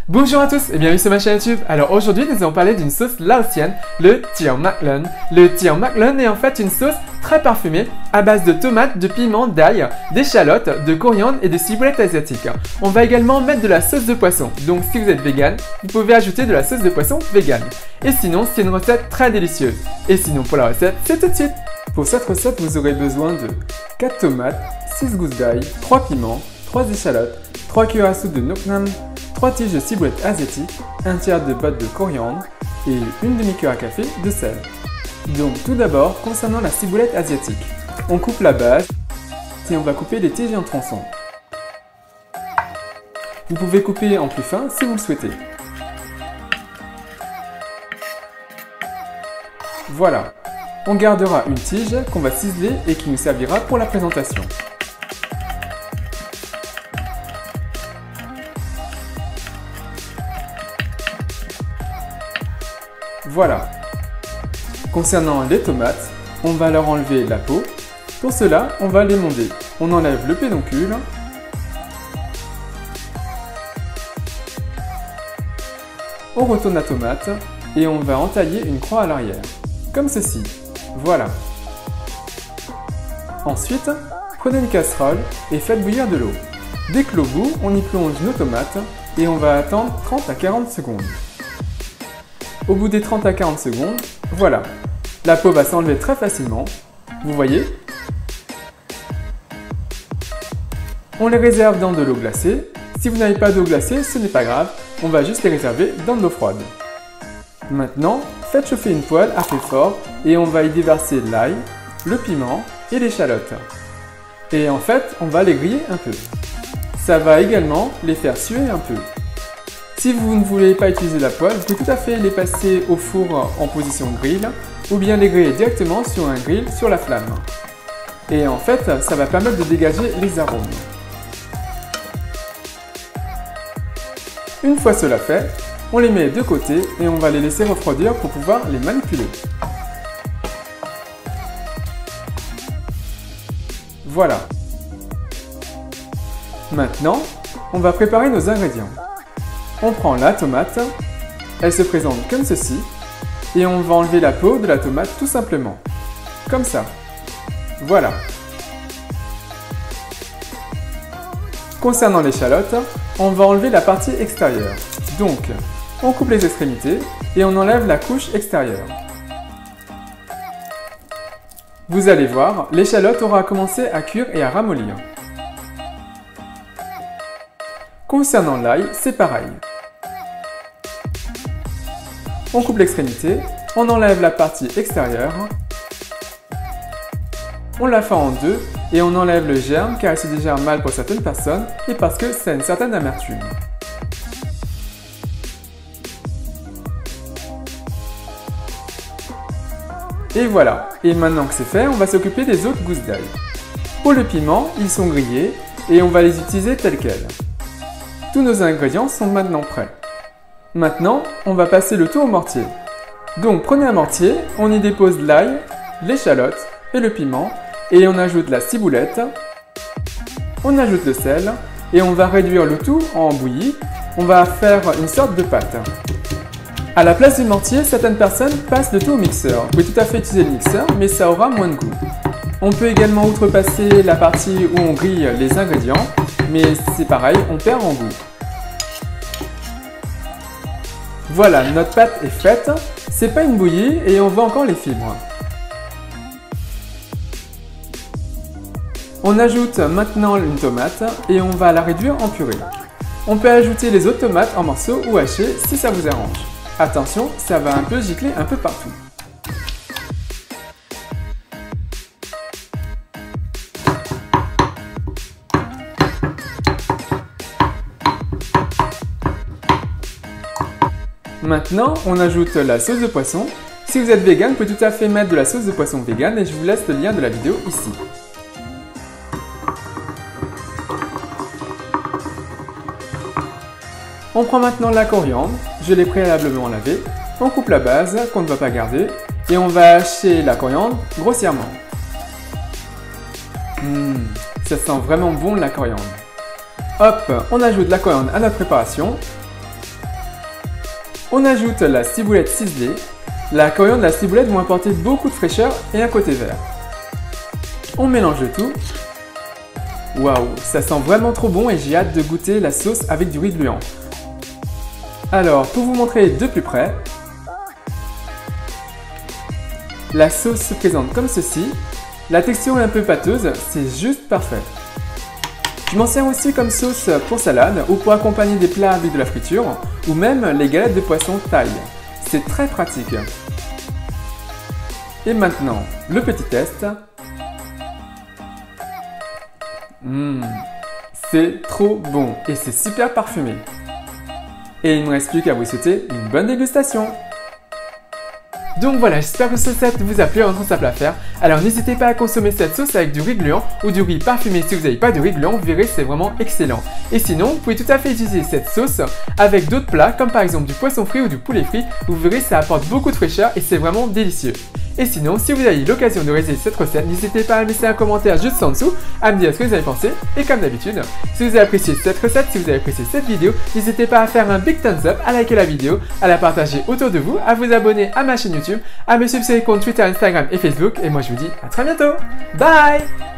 Bonjour à tous et bienvenue sur ma chaîne YouTube. Alors aujourd'hui nous allons parler d'une sauce laotienne, le Tiao Mac Lun. Le Tiao Mac Lun est en fait une sauce très parfumée à base de tomates, de piments, d'ail, d'échalotes, de coriandre et de ciboulette asiatique. On va également mettre de la sauce de poisson, donc si vous êtes vegan, vous pouvez ajouter de la sauce de poisson vegan. Et sinon c'est une recette très délicieuse. Et sinon pour la recette, c'est tout de suite. Pour cette recette vous aurez besoin de 4 tomates, 6 gousses d'ail, 3 piments, 3 échalotes, 3 cuillères à soupe de nuoc nam, 3 tiges de ciboulette asiatique, un tiers de botte de coriandre et une demi-cuillère à café de sel. Donc tout d'abord, concernant la ciboulette asiatique, on coupe la base et on va couper les tiges en tronçons. Vous pouvez couper en plus fin si vous le souhaitez. Voilà, on gardera une tige qu'on va ciseler et qui nous servira pour la présentation. Voilà. Concernant les tomates, on va leur enlever la peau. Pour cela, on va les monder. On enlève le pédoncule. On retourne la tomate et on va entailler une croix à l'arrière, comme ceci. Voilà. Ensuite, prenez une casserole et faites bouillir de l'eau. Dès que l'eau bout, on y plonge nos tomates et on va attendre 30 à 40 secondes. Au bout des 30 à 40 secondes, voilà, la peau va s'enlever très facilement, vous voyez. On les réserve dans de l'eau glacée. Si vous n'avez pas d'eau glacée, ce n'est pas grave, on va juste les réserver dans de l'eau froide. Maintenant, faites chauffer une poêle à feu fort et on va y déverser l'ail, le piment et l'échalote. Et en fait, on va les griller un peu. Ça va également les faire suer un peu. Si vous ne voulez pas utiliser la poêle, vous pouvez tout à fait les passer au four en position grill ou bien les griller directement sur un grill sur la flamme. Et en fait, ça va permettre de dégager les arômes. Une fois cela fait, on les met de côté et on va les laisser refroidir pour pouvoir les manipuler. Voilà. Maintenant, on va préparer nos ingrédients. On prend la tomate, elle se présente comme ceci, et on va enlever la peau de la tomate tout simplement, comme ça. Voilà. Concernant l'échalote, on va enlever la partie extérieure. Donc, on coupe les extrémités et on enlève la couche extérieure. Vous allez voir, l'échalote aura commencé à cuire et à ramollir. Concernant l'ail, c'est pareil. On coupe l'extrémité, on enlève la partie extérieure, on la fait en deux et on enlève le germe car il se digère mal pour certaines personnes et parce que ça a une certaine amertume. Et voilà, et maintenant que c'est fait, on va s'occuper des autres gousses d'ail. Pour le piment, ils sont grillés et on va les utiliser tels quels. Tous nos ingrédients sont maintenant prêts. Maintenant, on va passer le tout au mortier. Donc prenez un mortier, on y dépose l'ail, l'échalote et le piment et on ajoute la ciboulette, on ajoute le sel et on va réduire le tout en bouillie. On va faire une sorte de pâte. À la place du mortier, certaines personnes passent le tout au mixeur. Vous pouvez tout à fait utiliser le mixeur, mais ça aura moins de goût. On peut également outrepasser la partie où on grille les ingrédients, mais c'est pareil, on perd en goût. Voilà, notre pâte est faite. C'est pas une bouillie et on voit encore les fibres. On ajoute maintenant une tomate et on va la réduire en purée. On peut ajouter les autres tomates en morceaux ou hachées si ça vous arrange. Attention, ça va un peu gicler un peu partout. Maintenant, on ajoute la sauce de poisson. Si vous êtes vegan, vous pouvez tout à fait mettre de la sauce de poisson vegan et je vous laisse le lien de la vidéo ici. On prend maintenant la coriandre, je l'ai préalablement lavée. On coupe la base qu'on ne va pas garder et on va hacher la coriandre grossièrement. Ça sent vraiment bon la coriandre. Hop, on ajoute la coriandre à notre préparation. On ajoute la ciboulette ciselée. La coriandre et la ciboulette vont apporter beaucoup de fraîcheur et un côté vert. On mélange le tout. Waouh, ça sent vraiment trop bon et j'ai hâte de goûter la sauce avec du riz gluant. Alors, pour vous montrer de plus près, la sauce se présente comme ceci. La texture est un peu pâteuse, c'est juste parfait. Je m'en sers aussi comme sauce pour salade ou pour accompagner des plats avec de la friture ou même les galettes de poisson thaï. C'est très pratique. Et maintenant, le petit test. C'est trop bon et c'est super parfumé. Et il ne me reste plus qu'à vous souhaiter une bonne dégustation. Donc voilà, j'espère que cette recette vous a plu en rentrant sa plat à faire. Alors n'hésitez pas à consommer cette sauce avec du riz gluant ou du riz parfumé si vous n'avez pas de riz gluant, vous verrez c'est vraiment excellent. Et sinon, vous pouvez tout à fait utiliser cette sauce avec d'autres plats comme par exemple du poisson frit ou du poulet frit. Vous verrez ça apporte beaucoup de fraîcheur et c'est vraiment délicieux. Et sinon, si vous avez eu l'occasion de réaliser cette recette, n'hésitez pas à laisser un commentaire juste en dessous, à me dire ce que vous avez pensé. Et comme d'habitude, si vous avez apprécié cette recette, si vous avez apprécié cette vidéo, n'hésitez pas à faire un big thumbs up, à liker la vidéo, à la partager autour de vous, à vous abonner à ma chaîne YouTube, à me suivre sur les comptes Twitter, Instagram et Facebook. Et moi je vous dis à très bientôt. Bye!